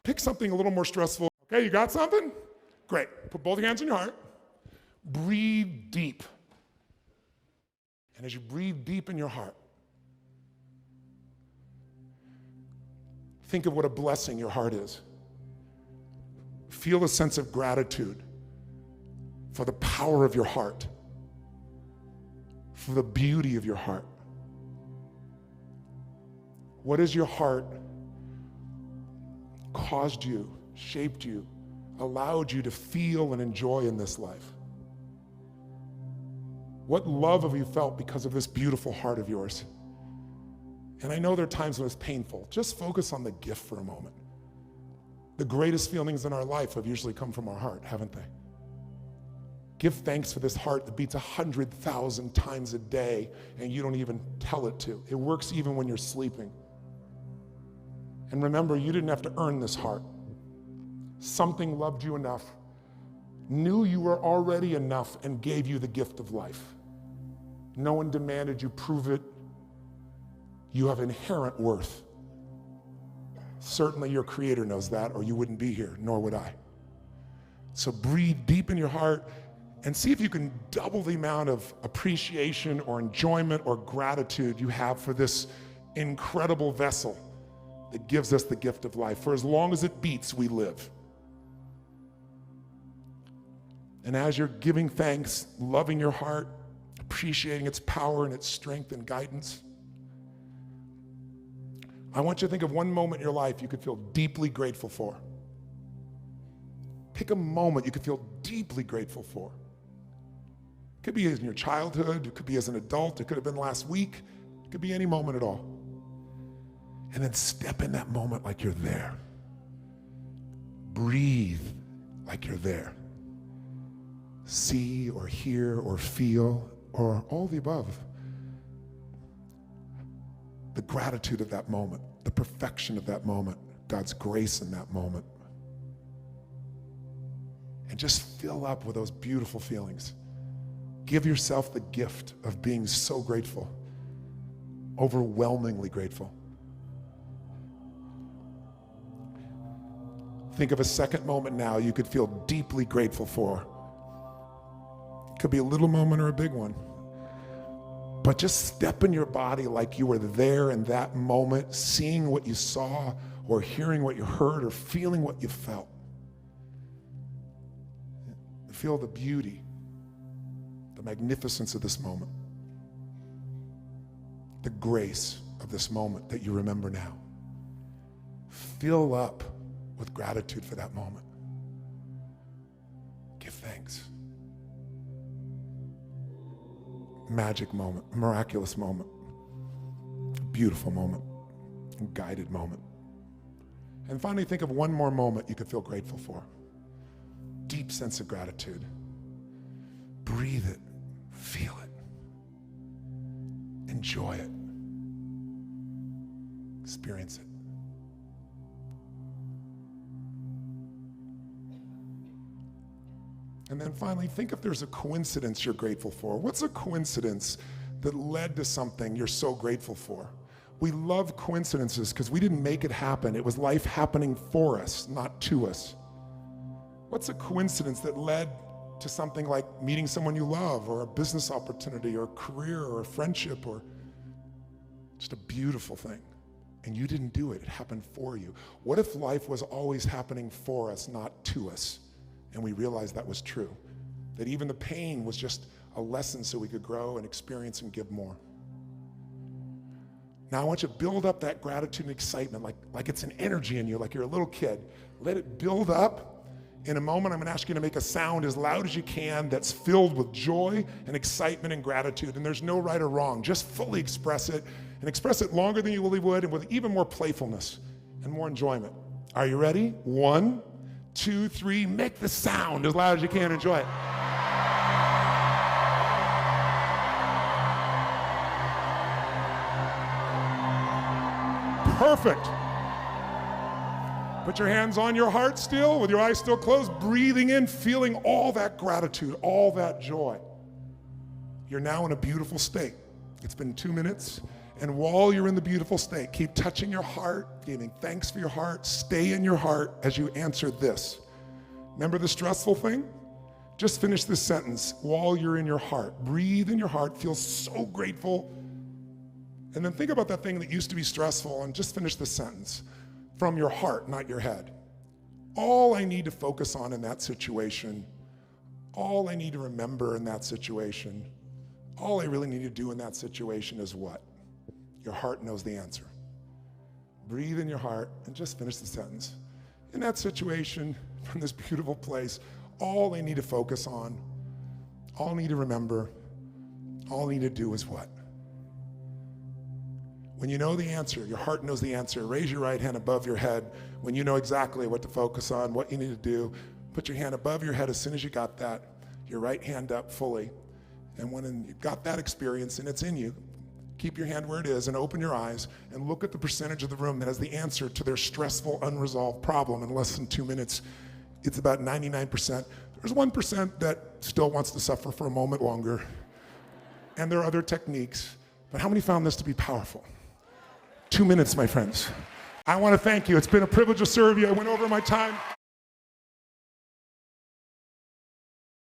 Pick something a little more stressful. Okay, you got something? Great. Put both hands on your heart. Breathe deep. And as you breathe deep in your heart, think of what a blessing your heart is. Feel a sense of gratitude for the power of your heart, for the beauty of your heart. What has your heart caused you, shaped you, allowed you to feel and enjoy in this life? What love have you felt because of this beautiful heart of yours? And I know there are times when it's painful. Just focus on the gift for a moment. The greatest feelings in our life have usually come from our heart, haven't they? Give thanks for this heart that beats 100,000 times a day and you don't even tell it to. It works even when you're sleeping. And remember, you didn't have to earn this heart. Something loved you enough, knew you were already enough, and gave you the gift of life. No one demanded you prove it. You have inherent worth. Certainly your Creator knows that, or you wouldn't be here, nor would I. So breathe deep in your heart and see if you can double the amount of appreciation or enjoyment or gratitude you have for this incredible vessel that gives us the gift of life. For as long as it beats, we live. And as you're giving thanks, loving your heart, appreciating its power and its strength and guidance, I want you to think of one moment in your life you could feel deeply grateful for. Pick a moment you could feel deeply grateful for. It could be in your childhood, it could be as an adult, it could have been last week, it could be any moment at all. And then step in that moment like you're there. Breathe like you're there. See or hear or feel or all the above. The gratitude of that moment, the perfection of that moment, God's grace in that moment. And just fill up with those beautiful feelings. Give yourself the gift of being so grateful, overwhelmingly grateful. Think of a second moment now you could feel deeply grateful for. It could be a little moment or a big one. But just step in your body like you were there in that moment, seeing what you saw, or hearing what you heard, or feeling what you felt. Feel the beauty, the magnificence of this moment, the grace of this moment that you remember now. Fill up with gratitude for that moment. Give thanks. Magic moment, miraculous moment, beautiful moment, guided moment. And finally, think of one more moment you could feel grateful for. Deep sense of gratitude. Breathe it, feel it, enjoy it, experience it. And then finally, think if there's a coincidence you're grateful for. What's a coincidence that led to something you're so grateful for? We love coincidences because we didn't make it happen. It was life happening for us, not to us. What's a coincidence that led to something like meeting someone you love, or a business opportunity, or a career, or a friendship, or just a beautiful thing? And you didn't do it, it happened for you. What if life was always happening for us, not to us? And we realized that was true. That even the pain was just a lesson so we could grow and experience and give more. Now I want you to build up that gratitude and excitement like it's an energy in you, like you're a little kid. Let it build up. In a moment, I'm gonna ask you to make a sound as loud as you can that's filled with joy and excitement and gratitude. And there's no right or wrong. Just fully express it, and express it longer than you really would, and with even more playfulness and more enjoyment. Are you ready? 1, 2, 3, make the sound as loud as you can. Enjoy it. Perfect. Put your hands on your heart still, with your eyes still closed, breathing in, feeling all that gratitude, all that joy. You're now in a beautiful state. It's been 2 minutes, And while you're in the beautiful state, keep touching your heart, giving thanks for your heart. Stay in your heart as you answer this. Remember the stressful thing? Just finish this sentence while you're in your heart. Breathe in your heart, feel so grateful. And then think about that thing that used to be stressful and just finish the sentence from your heart, not your head. All I need to focus on in that situation, all I need to remember in that situation, all I really need to do in that situation is what? Your heart knows the answer. Breathe in your heart and just finish the sentence. In that situation, from this beautiful place, all I need to focus on, all I need to remember, all I need to do is what? When you know the answer, your heart knows the answer, raise your right hand above your head. When you know exactly what to focus on, what you need to do, put your hand above your head as soon as you got that, your right hand up fully. And when you've got that experience and it's in you, keep your hand where it is and open your eyes and look at the percentage of the room that has the answer to their stressful, unresolved problem in less than 2 minutes. It's about 99%. There's 1% that still wants to suffer for a moment longer. And there are other techniques. But how many found this to be powerful? 2 minutes, my friends. I want to thank you. It's been a privilege to serve you. I went over my time.